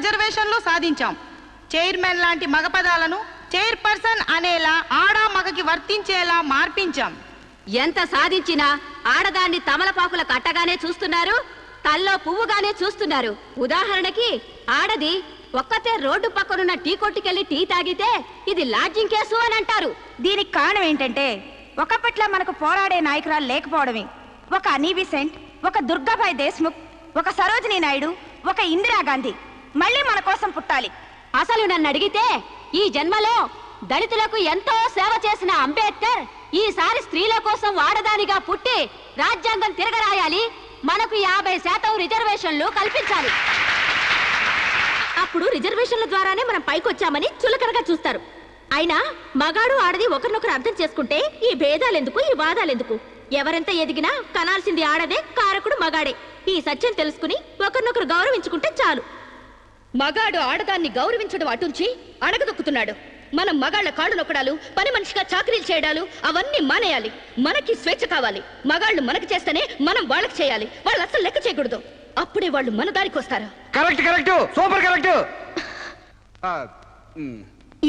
రిజర్వేషన్లు సాధించాం. చైర్మన్ లాంటి మగ పదాలను చైర్పర్సన్ అనేలా ఆడా మగకి వర్తించేలా మార్పించాం. ఎంత సాధించినా ఆడదాన్ని తమలపాకుల కట్టగానే చూస్తున్నారు, తల్లో పువ్వుగానే చూస్తున్నారు. ఉదాహరణకి ఆడది ఒక్కతే రోడ్డు పక్కనున్న టీ కొట్టుకెళ్లి టీ తాగితే ఇది లాడ్జింగ్ కేసు అని అంటారు. దీనికి కారణం ఏంటంటే ఒకప్పట్లో మనకు పోరాడే నాయకురాలు లేకపోవడమే. ఒక అనీ బెసెంట్, ఒక దుర్గాబాయ్ దేశ్ముఖ్, ఒక సరోజినీ నాయుడు, ఒక ఇందిరాగాంధీ మళ్ళీ మన కోసం పుట్టాలి. అసలు నన్ను అడిగితే ఈ జన్మలో దళితులకు ఎంతో సేవ చేసిన అంబేద్కర్ ఈసారి స్త్రీల కోసం ఆడదానిగా పుట్టి రాజ్యాంగం తిరగరాయాలి, మనకు 50% రిజర్వేషన్లు కల్పించాలి. అప్పుడు రిజర్వేషన్ల ద్వారానే మనం పైకొచ్చామని చులకనగా చూస్తారు. అయినా మగాడు ఆడది ఒకరినొకరు అర్థం చేసుకుంటే ఈ భేదాలెందుకు, ఈ వాదాలెందుకు? ఎవరెంత ఎదిగినా కనాల్సింది ఆడదే, కారకుడు మగాడే. ఈ సత్యం తెలుసుకుని ఒకరినొకరు గౌరవించుకుంటే చాలు. మగాడు ఆడదాన్ని గౌరవించడం అటుంచి అడగదొక్కుతున్నాడు. మనం మగాళ్ల కాళ్ళు నొక్కడాలు, పని మనిషిగా చాకరీలు చేయడాలు అవన్నీ మానేయాలి. మనకి స్వేచ్ఛ కావాలి. మగాళ్ళు మనకి చేస్తేనే మనం వాళ్ళకి చేయాలి. వాళ్ళు అసలు లెక్క చేయకూడదు. అప్పుడే వాళ్ళు మన దారికి వస్తారు. Correct correct, super correct.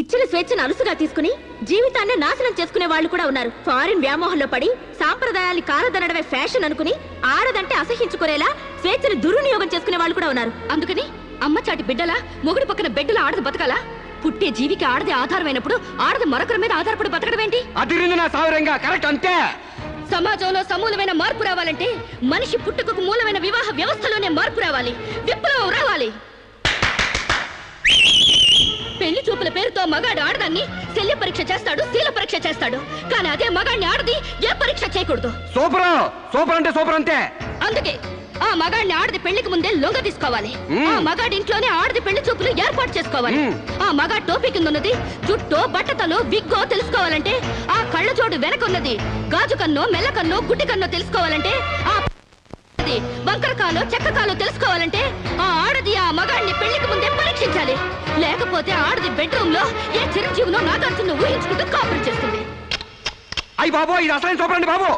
ఇచ్చిన స్వేచ్ఛను అలుసుగా తీసుకుని జీవితాన్ని నాశనం చేసుకునే వాళ్ళు కూడా ఉన్నారు. ఫారిన్ వ్యామోహంలో పడి సాంప్రదాయాన్ని కారదనడమే ఫ్యాషన్ అనుకుని ఆడదంటే అసహించుకునేలా స్వేచ్ఛను దుర్వినియోగం చేసుకునే వాళ్ళు కూడా ఉన్నారు. అందుకని అమ్మచాటి బిడ్డలా మొగుడు పక్కన బిడ్డలా ఆడది బతకాలా? పుట్టే జీవికి ఆడది ఆధారమైనప్పుడు ఆడది మరొకరి మీద ఆధారపడి బతకడం ఏంటి? అదిరింది నా సావరంగా. కరెక్ట్ అంతే. సమాజంలో సమూలమైన మార్పు రావాలంటే మనిషి పుట్టుకకు మూలమైన వివాహ వ్యవస్థలోనే మార్పు రావాలి, విప్లవం రావాలి. పెళ్లి చూపుల పేరుతో మగాడు ఆడదాన్ని శల్య పరీక్ష చేస్తాడు, శీల పరీక్ష చేస్తాడు. కానీ అదే మగాడిని ఆడది ఏ పరీక్ష చేయకూడదు. సూపర్ సూపర్ అంటే సూపర్ అంతే. అందుకే ఆ మగాడిని ఆడది పెళ్లికి ముందే లొంగ తీసుకోవాలి. ఆ మగాడి ఇంట్లోనే ఆడది పెళ్లి చూపులు ఏర్పాటు చేసుకోవాలి. ఆ మగాడి టోపీ కింద ఉన్నది జుట్టో, బట్టతలో, విగ్గో తెలుసుకోవాలంటే, ఆ కళ్ళ జోడు వెనకున్నది గాజు కన్నో, మెల్ల కన్నో, గుడ్డి కన్నో తెలుసుకోవాలంటే, ఆ వంకర కాలో, చెక్క కాలో తెలుసుకోవాలంటే ఆ ఆడది ఆ మగాడిని పెళ్లికి ముందే పరీక్షించాలి. లేకపోతే ఆడది బెడ్రూమ్ లో ఏ చిరంజీవినో నాగార్జున ఊహించుకుంటూ కాపురం చేస్తుంది. అయ్యి బాబు, ఇది అసలు సూపర్ అండి బాబు.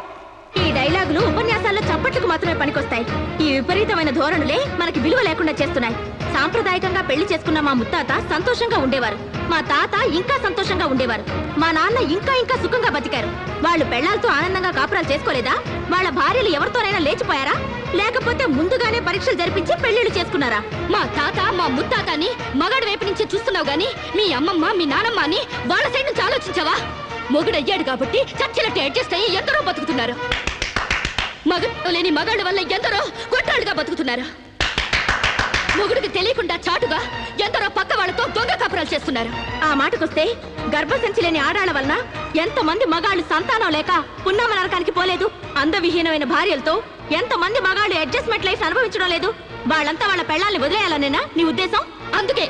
ఈ డైలాగులు ఉపన్యాసాల్లో చప్పట్లకు మాత్రమే పనికొస్తాయి. ఈ విపరీతమైన ధోరణులే మనకి విలువ లేకుండా చేస్తున్నాయి. సాంప్రదాయకంగా పెళ్లి చేసుకున్న మా ముత్తాత సంతోషంగా ఉండేవారు. మా తాత ఇంకా సంతోషంగా ఉండేవారు. మా నాన్న ఇంకా ఇంకా సుఖంగా బతికారు. వాళ్ళు పెళ్లాలతో ఆనందంగా కాపురాలు చేసుకోలేదా? వాళ్ళ భార్యలు ఎవరితోనైనా లేచిపోయారా? లేకపోతే ముందుగానే పరీక్షలు జరిపించి పెళ్లిళ్ళు చేసుకున్నారా? మా తాత, మా ముత్తాతని మగాడి వైపు నుంచి చూస్తున్నావు గాని మీ అమ్మమ్మ, మీ నానమ్మ అని వాళ్ళ సైడ్ నుంచి ఆలోచించావా? మొగుడయ్యాడు కాబట్టి చచ్చినట్టు అడ్జస్ట్ అయ్యి ఎందరో బతుకుతున్నారు. మగడు లేని మగాళ్ళ వల్ల ఎందరో గొట్టాళ్ళుగా బతుకుతున్నారు. మొగుడికి తెలియకుండా చాటుగా ఎందరో పక్క వాళ్ళతో దొంగ కాపురాలు చేస్తున్నారు. ఆ మాటకొస్తే గర్భసంచి లేని ఆడాళ్ల వలన ఎంతమంది మగాళ్ళు సంతానం లేక పున్నామ నరకానికి పోలేదు? అందవిహీనమైన భార్యలతో ఎంతమంది మగాళ్ళు అడ్జస్ట్మెంట్ లైఫ్ అనుభవించడం లేదు? వాళ్ళంతా వాళ్ళ పెళ్లాల్ని వదిలేయాలనేనా నీ ఉద్దేశం? అందుకే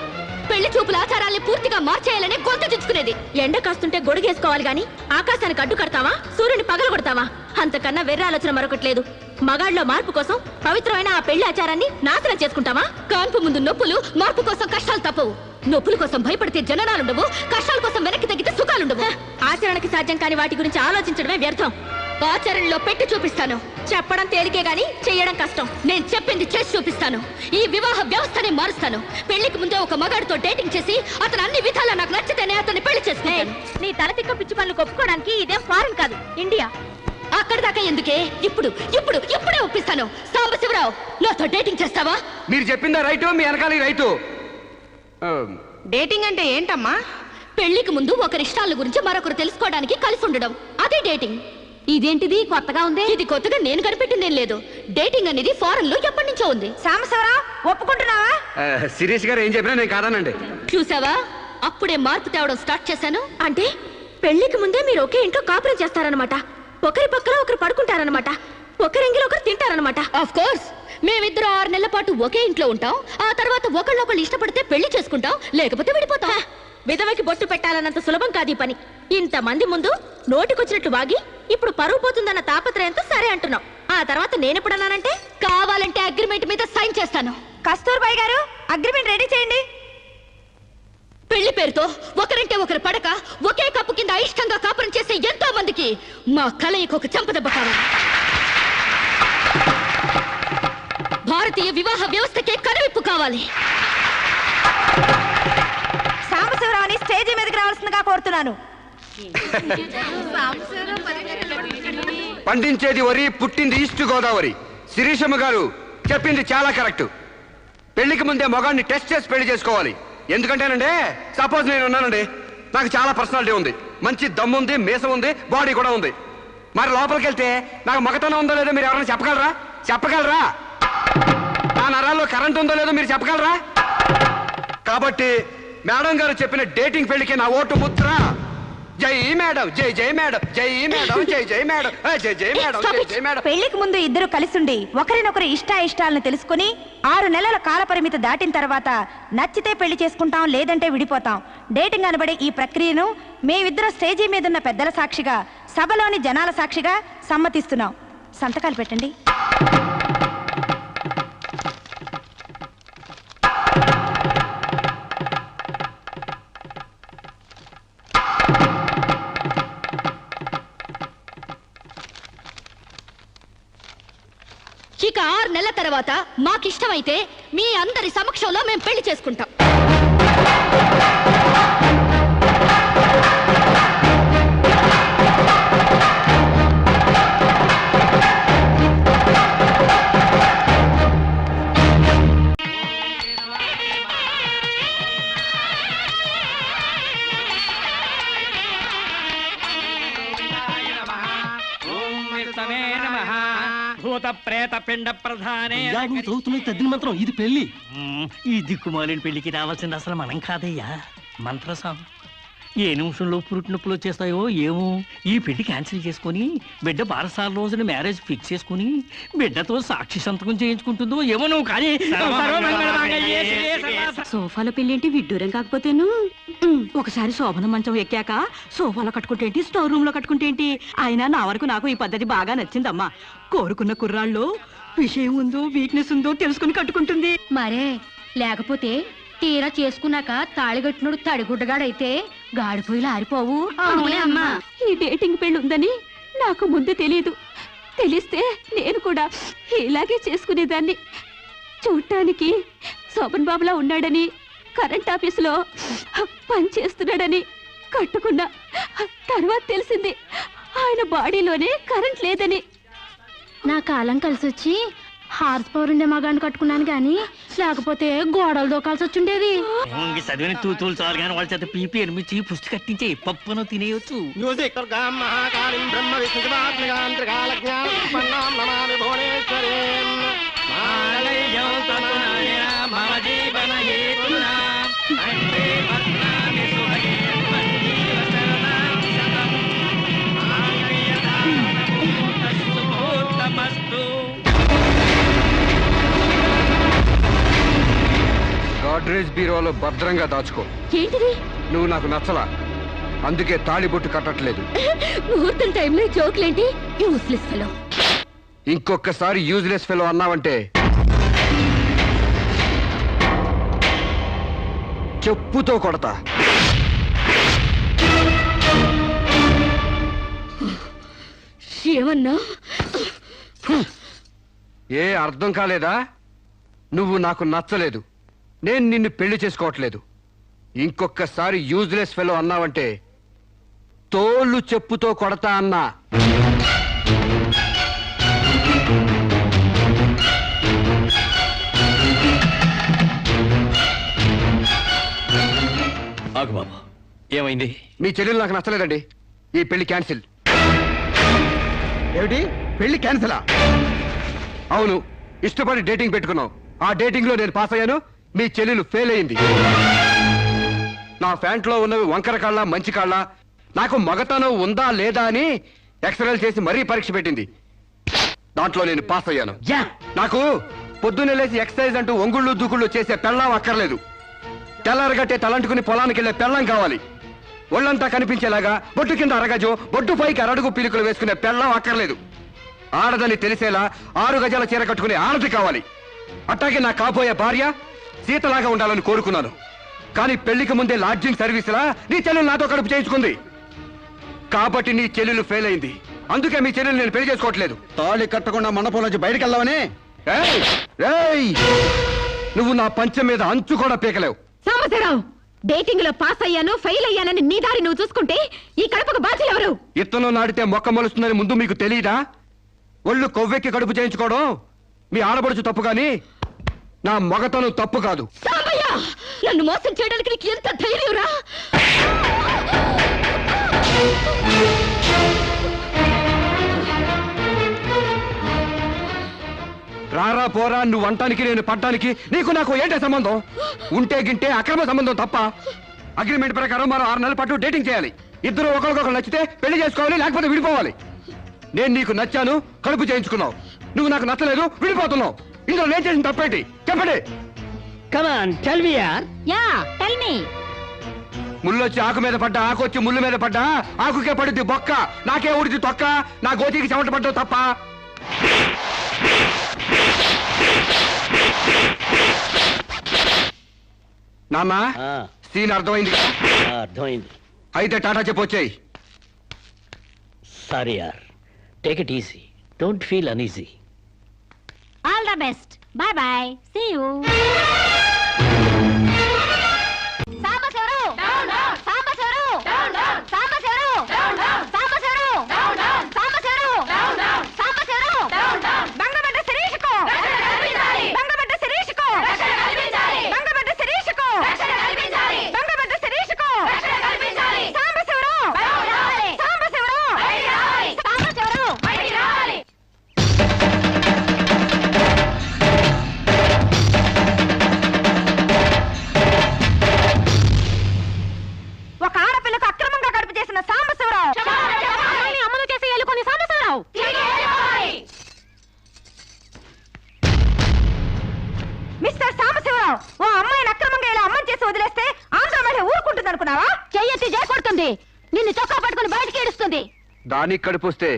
పెళ్లి చూపుల ఆచారాల్ని పూర్తిగా మార్చేయాలని గొంతు తెచ్చుకునేది. ఎండ కాస్తుంటే గొడుగేసుకోవాలి గాని ఆకాశానికి అడ్డు కడతావా? సూర్యుని పగలు కొడతావా? అంతకన్నా వెర్ర ఆలోచన మరొకటి లేదు. మగాళ్ళలో మార్పు కోసం పవిత్రమైన ఆ పెళ్లి ఆచారాన్ని నాశనం చేసుకుంటావా? కాన్పు ముందు నొప్పులు, మార్పు కోసం కష్టాలు తప్పవు. నొప్పుల కోసం భయపడితే జననాలుండవు, కష్టాల కోసం వెనక్కి తగ్గితే సుఖాలుండవు. ఆచరణకి సాధ్యం కాని వాటి గురించి ఆలోచించడమే వ్యర్థం. ఆచరణలో పెట్టి చూపిస్తాను. చెప్పడం తేలికే గాని చెయ్యడం కష్టం. నేను చెప్పింది చేసి చూపిస్తాను. ఈ వివాహ వ్యవస్థనే మారుస్తాను. పెళ్లికి ముందే ఒక మగాడితో డేటింగ్ చేసి అతను అన్ని విధాలా నాకు నచ్చితేనే అతన్ని పెళ్లి చేసుకుంటాను. నీ తలతిక్క పిచ్చి పనులు కొప్పుకోవడానికి ఇదేం ఫారెన్ కాదు, ఇండియా. అక్కడి దాకా ఎందుకే? ఇప్పుడే ఒప్పిస్తాను. సాంబశివరావు, నాతో డేటింగ్ చేస్తావా? మీరు చెప్పిందా రైటు, మీ వెనకాల రైటు. డేటింగ్ అంటే ఏంటమ్మా? పెళ్లికి ముందు ఒకరి ఇష్టాల గురించి మరొకరు తెలుసుకోవడానికి కలిసి ఉండడం, అదే డేటింగ్. ఇదేంటిది కొత్తగా ఉంది? ఇది కొత్తగా నేను కనిపెట్టిందేం లేదు. డేటింగ్ అనేది ఫారెన్ లో ఎప్పటి నుంచో ఉంది. సాంబశివరావు, ఒప్పుకుంటున్నావా? శిరీష్ గారు ఏం చెప్పినా నేను కాదనండి. చూసావా, అప్పుడే మార్పు తేవడం స్టార్ట్ చేశాను. అంటే పెళ్లికి ముందే మీరు ఒకే ఇంట్లో కాపురం చేస్తారనమాట. ఒకరి పక్కన ఒకరు పడుకుంటారనమాట. ఒకరింగిలో ఒకరు తింటారనమాట. ఆఫ్ కోర్స్, మేమిద్దరు 6 నెలల పాటు ఒకే ఇంట్లో ఉంటాం. ఆ తర్వాత ఒకళ్ళొకళ్ళు ఇష్టపడితే పెళ్లి చేసుకుంటాం, లేకపోతే విడిపోతాం. విధవకి బొట్టు పెట్టాలన్నంత సులభం కాదు ఈ పని. ఇంతమంది ముందు నోటికొచ్చినట్లు వాగి ఇప్పుడు పరువు పోతుందన్న తాపత్రయంతో సరే అంటున్నాం. ఆ తర్వాత నేనెప్పుడన్నానంటే కావాలంటే అగ్రిమెంట్ మీద సైన్ చేస్తాను. కస్తూర్బాయ్ గారు, అగ్రిమెంట్ రెడీ చేయండి. పెళ్లి పేరుతో ఒకరంటే ఒకరు పడక ఒకే కప్పు కింద అయిష్టంగా కాపురం చేసే ఎంతో మందికి మా కలయిక ఒక చెంపదెబ్బ కావాలి. భారతీయ వివాహ వ్యవస్థకే కనువిప్పు కావాలి. పండించవలసిందిగా కోరుతున్నాను. పండించేది వరి, పుట్టింది ఈస్ట్ గోదావరి. శిరీషమ్మ గారు చెప్పింది చాలా కరెక్ట్. పెళ్లికి ముందే మొగాన్ని టెస్ట్ చేసి పెళ్లి చేసుకోవాలి. ఎందుకంటేనండి, సపోజ్ నేను ఉన్నానండి, నాకు చాలా పర్సనాలిటీ ఉంది, మంచి దమ్ము ఉంది, మీసం ఉంది, బాడీ కూడా ఉంది. మరి లోపలికి వెళ్తే నాకు మగతనం ఉందో లేదో మీరు ఎవరైనా చెప్పగలరా? నా నరాల్లో కరెంట్ ఉందో లేదో మీరు చెప్పగలరా? కాబట్టి మేడం గారు చెప్పిన డేటింగ్ పెళ్లికి నా ఓటు ముద్ర. జై మేడం, జై జై మేడం, జై మేడం, జై జై మేడం, జై జై మేడం, జై జై మేడం. పెళ్లికి ముందు ఇద్దరు కలిసుండి ఒకరినొకరు ఇష్టాయిష్టాలను తెలుసుకుని 6 నెలల కాల పరిమితి దాటిన తర్వాత నచ్చితే పెళ్లి చేసుకుంటాం, లేదంటే విడిపోతాం. డేటింగ్ అనబడే ఈ ప్రక్రియను మేమిద్దరం స్టేజీ మీద ఉన్న పెద్దల సాక్షిగా, సభలోని జనాల సాక్షిగా సమ్మతిస్తున్నాం. సంతకాలు పెట్టండి. ఇక 6 నెలల తర్వాత మాకిష్టమైతే మీ అందరి సమక్షంలో మేము పెళ్లి చేసుకుంటాం. ప్రేత పిండ ప్రధానే చదువుతున్న తద్దిన మంత్రం ఇది పెళ్లి. ఈ దిక్కుమాలిన పెళ్లికి రావాల్సింది అసలు మనం కాదయ్యా, మంత్రసాం. ఏ నిమిషంలో పురుటి నొప్పులు వచ్చేస్తాయో ఏమో. ఈ పెళ్లి క్యాన్సిల్ చేసుకుని బిడ్డ బారసాల రోజున మ్యారేజ్ ఫిక్స్ చేసుకుని బిడ్డతో సాక్షి సంతకం చేయించుకుంటుందో ఏమో. నువ్వు కానీ సోఫాలో పెళ్ళేంటి విడ్డూరం కాకపోతేను. ఒకసారి శోభన మంచం ఎక్కాక సోఫాలో కట్టుకుంటే ఏంటి, స్టోర్ రూమ్ లో కట్టుకుంటే ఏంటి. అయినా నా వరకు నాకు ఈ పద్ధతి బాగా నచ్చిందమ్మా. కోరుకున్న కుర్రాళ్ళు విషయం ఉందో వీక్నెస్ ఉందో తెలుసుకుని కట్టుకుంటుంది. మరే లేకపోతే తీరా చేసుకున్నాక తాళిగట్టినోడు తడిగుడ్డగాడైతే గాడిపోయి ఆరిపోవు. అమ్మా, ఈ డేటింగ్ పెళ్లి ఉందని నాకు ముందు తెలియదు. తెలిస్తే నేను కూడా ఇలాగే చేసుకునేదాన్ని. చూడటానికి శోభన్ బాబులా ఉన్నాడని, కరెంట్ ఆఫీసులో పనిచేస్తున్నాడని కట్టుకున్నా. తర్వాత తెలిసింది ఆయన బాడీలోనే కరెంట్ లేదని. నా కాలం కలిసి వచ్చి హార్స్ పవర్ ఉండే మగాన్ని కట్టుకున్నాను గాని లేకపోతే గోడలు దోకాల్సి వచ్చుండేది. చదివిన తూతులు చాలు కానీ వాళ్ళ చేత పీపీ ఎనిమిచ్చి పుష్టి కట్టించే పప్పును తినేయచ్చు. గాడ్రేజ్ బీరోలో భద్రంగా దాచుకో. ఏంటిది? నువ్వు నాకు నచ్చలా, అందుకే తాళిబొట్టు కట్టట్లేదు. ముహూర్తం టైంలో జోక్లేంటి? Useless fellow. ఇంకొకసారి యూజ్లెస్ ఫెలో అన్నావంటే చెప్పుతో కొడతా. ఏమన్నా? ఏ అర్థం కాలేదా? నువ్వు నాకు నచ్చలేదు, నేను నిన్ను పెళ్లి చేసుకోవట్లేదు. ఇంకొకసారి యూజ్లెస్ ఫెలో అన్నావంటే తోళ్ళు చెప్పుతో కొడతా అన్నా. ఆగు బాబా, ఏమైంది? మీ చెల్లెలు నాకు నచ్చలేదండి, ఈ పెళ్లి క్యాన్సిల్. ఏమిటి పెళ్లి క్యాన్సిలా? అవును, ఇష్టపడి డేటింగ్ పెట్టుకున్నావు. ఆ డేటింగ్ లో నేను పాస్ అయ్యాను, మీ చెల్లెలు ఫెయిల్ అయింది. నా ఫ్యాంట్లో ఉన్నవి వంకర కాళ్ళ మంచి కాళ్ళ, నాకు మగతనం ఉందా లేదా అని ఎక్స్రేలు చేసి మరీ పరీక్ష పెట్టింది. దాంట్లో నేను పాస్ అయ్యాను. నాకు పొద్దున్నే లేచి ఎక్సర్సైజ్ అంటూ ఒంగుళ్ళు దూకుళ్ళు చేసే పెళ్ళాం అక్కర్లేదు. తెల్లారగట్టే తలంటుకుని పొలానికి వెళ్ళే పెళ్ళం కావాలి. ఒళ్ళంతా కనిపించేలాగా బొట్టు కింద అరగజో, బొట్టు పైకి అరడుగు పిలుకలు వేసుకునే పెళ్ళం అక్కర్లేదు. ఆడదని తెలిసేలా 6 గజాల చీర కట్టుకునే ఆడది కావాలి. అట్టాగే నా కాబోయే భార్య సీతలాగా ఉండాలని కోరుకున్నాను. కానీ పెళ్లికి ముందే లాడ్జింగ్ సర్వీసులా నీ చెల్లెలు నాతో కడుపు చేయించుకుంది. కాబట్టి నీ చెల్లెలు ఫెయిల్ అయింది. అందుకే మీ చెల్లెలు నేను పెళ్లి చేసుకోవట్లేదు. తాళి కట్టకుండా మండపం నుంచి బయటకు వెళ్దామని. నువ్వు నా పంచం మీద అంచు కూడా పీకలేవు. సాంబశివరావు, డేటింగ్ లో పాస్ అయ్యాను ఫెయిల్ అయ్యానని నీ దారి నువ్వు చూసుకుంటే ఈ కడుపుకు బాధ్యులు ఎవరు? ఇత్తనం నాటితే మొక్క మొలుస్తుందని ముందు మీకు తెలియదా? ఒళ్ళు కొవ్వెక్కి కడుపు చేయించుకోవడం మీ ఆడపడుచు తప్పు గాని నా మగతనం తప్పు కాదు. సాంబయ్య, నన్ను మోసం చేయడానికి నీకు ఎంత ధైర్యం రా? రారా పోరా నువ్వు అంటానికి నేను పడ్డానికి నీకు నాకు ఏంటే సంబంధం? ఉంటే గింటే అక్రమ సంబంధం తప్ప. అగ్రిమెంట్ ప్రకారం మనం 6 నెలల పాటు డేటింగ్ చేయాలి. ఇద్దరు ఒకరికొకరు నచ్చితే పెళ్లి చేసుకోవాలి, లేకపోతే విడిపోవాలి. నేను నీకు నచ్చాను, కడుపు చేయించుకున్నావు. నువ్వు నాకు నచ్చలేదు, విడిపోతున్నావు. ఇందులో నేను చేసిన తప్పేంటి చెప్పండి. కమాన్ టెల్ మీ యార్. Yeah tell me. ముళ్ళొచ్చి ఆకు మీద పడ్డా, ఆకు వచ్చి ముళ్ళు మీద పడ్డా, ఆకుకే పడుద్ది బొక్క, నాకే ఊడిది తొక్క. నా గోతికి చెమట పడ్డావు తప్ప. నాన్న సీన్ అర్థమైంది కదా? అర్థమైంది. అయితే టాటా చెప్పొచ్చాయి. సారీ యార్, take it easy, don't feel uneasy. All the best, bye bye, see you. Mister Sambasivarao, ఓ అమ్మాయిని అక్రమంగా ఇలా అమ్మని చేసి వదిలేస్తే ఆంధ్ర మహిళ ఊరుకుంటుంది అనుకున్నావా? చెయ్యెత్తి జయకొడుతుంది, నిన్ను చొక్కా పట్టుకుని బయటికి ఏడుస్తుంది. దానికి కడుపొస్తే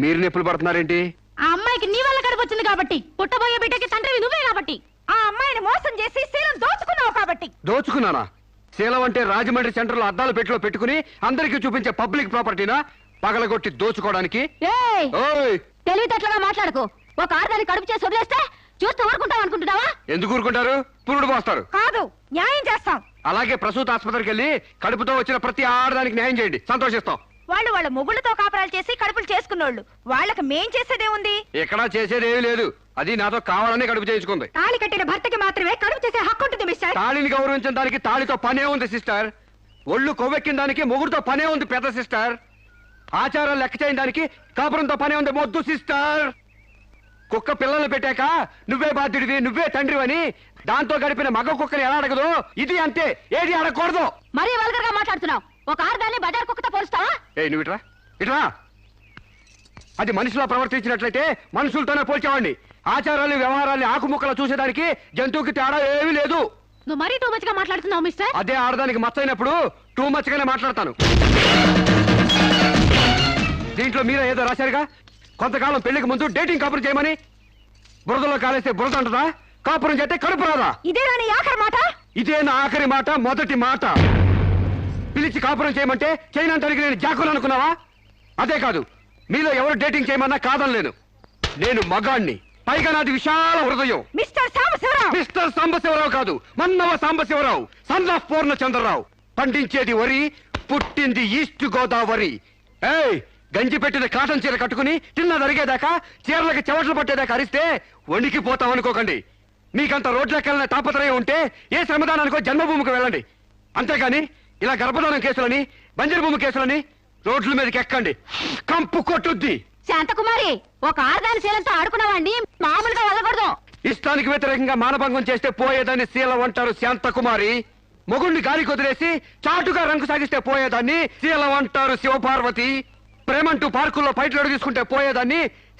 మీరు నొప్పులు పడుతున్నారేంటి? ఆ అమ్మాయికి నీ వల్ల కడుపు వచ్చింది కాబట్టి, పుట్టబోయే బిడ్డకి తండ్రివి నువ్వే కాబట్టి. ఆ అమ్మాయిని మోసం చేసి శీలం దోచుకున్నావు కాబట్టి. దోచుకున్నానా? శీలం అంటే రాజమండ్రి సెంటర్ లో అద్దాల పెట్టిలో పెట్టుకుని అందరికీ చూపించే పబ్లిక్ ప్రాపర్టీనా పగలగొట్టి దోచుకోవడానికి? ఏయ్, ఓయ్, తెలివితేటలుగా మాట్లాడకు. ఒక ఆడదాన్ని కడుపు చేసి వదిలేస్తే చూస్తూ ఊరుకుంటావు అనుకుంటున్నావా? ఎందుకు ఊరుకుంటారు? పురుడు పోస్తారు. కాదు, న్యాయం చేస్తాం. అలాగే ప్రసూత ఆసుపత్రికి వెళ్ళి కడుపుతో వచ్చిన ప్రతి ఆడదానికి న్యాయం చేయండి, సంతోషిస్తాం. వాళ్ళు వాళ్ళ మొగుళ్ళతో కాపురాలు చేసి కడుపులు చేసుకున్నోళ్ళు, వాళ్ళకి మేం చేసేదే ఉంది? ఎక్కడా చేసేదేమీ లేదు. అది నాతో కావాలని కడుపు చేయించుకుంది. తాళి కట్టిన భర్తకి మాత్రమే కడుపు చేసే హక్కు ఉంటుంది మిస్టర్. తాళిని గౌరవించిన దానికి తాళితో పనే ఉంది సిస్టర్. ఒళ్ళు కొవ్వెక్కిన దానికి మొగుడుతో పనే ఉంది పెద్ద సిస్టర్. ఆచారాలు లెక్క చేయని దానికి కాపురంతో పనే ఉంది మొద్దు సిస్టర్. కుక్క పిల్లలు పెట్టాక నువ్వే బాధ్యుడివి, నువ్వే తండ్రివని దాంతో గడిపిన మగ కుక్కని ఎలా అడగదు, ఇది అంతే, ఏది అడగకూడదు. మరీ వల్గర్ గా మాట్లాడుతున్నావు. ఒక ఆడదాన్ని బజార్ కుక్కతో పోలుస్తావా? నువ్వు ఇట్రా ఇట్రా. అది మనిషిలో ప్రవర్తించినట్లయితే మనుషులతోనే పోల్చేవాడిని. ఆచారాలు వ్యవహారాన్ని ఆకుముక్కలు చూసేదానికి జంతువుకి తేడా ఏమీ లేదు. నువ్వు మరీ టూ మచ్ గా మాట్లాడుతున్నావు మిస్టర్. అదే ఆడదానికి మచ్చైనప్పుడు టూ మచ్ గానే మాట్లాడతాను. దీంట్లో మీరే ఏదో రాశారుగా, కొంతకాలం పెళ్లికి ముందు డేటింగ్ కాపురం చేయమని. బురదలో కాలేస్తే బురద అంటదా, కాపురం చేస్తే కడుపు రాదా? ఇదే నీ ఆఖరి మాట? ఇదే నా ఆఖరి మాట, మొదటి మాట. పిలిచి కాపురం చేయమంటే చేయనంటానికి నేను జాకులు అనుకున్నావా? అదే కాదు, మీలో ఎవరు డేటింగ్ చేయమన్నా కాదనలేను. నేను మగాణ్ణి, పైగా నాది విశాల హృదయం. మిస్టర్ సాంబశివరావు. మిస్టర్ సాంబశివరావు కాదు, మన్నవ సాంబశివరావు, సన్ ఆఫ్ పూర్ణచంద్రరావు. పండించేది వరి, పుట్టింది ఈస్ట్ గోదావరి. ఏయ్, గంజి పెట్టిన కాటన్ చీర కట్టుకుని తిన్నది అరిగేదాకా, చీరలకి చెవట్లు పట్టేదాకా అరిస్తే వణికిపోతామనుకోకండి. మీకంత రోడ్లెక్కాలనే తాపత్రయం ఉంటే ఏ శ్రమదానానికో జన్మభూమికి వెళ్ళండి. అంతేగాని ఇలా గర్భధానం కేసులని, బంజరు భూమి కేసులని రోడ్ల మీదకి ఎక్కండి, కంపు కొట్టుద్ది. శాంతకుమారి, ఒక ఆడదాని శీలంతో ఆడుకున్నావాడిని మామూలుగా వదలకూడదు. ఇష్టానికి వ్యతిరేకంగా మానభంగం చేస్తే పోయేదాన్ని శీలం అంటారు శాంతకుమారి. మొగుణ్ణి గాలికి వదిలేసి చాటుగా రంగు సాగిస్తే పోయేదాన్ని శీలం అంటారు శివపార్వతి. ప్రేమంటూ పార్కుల్లో ఫైట్లు తీసుకుంటే పోయేదాన్ని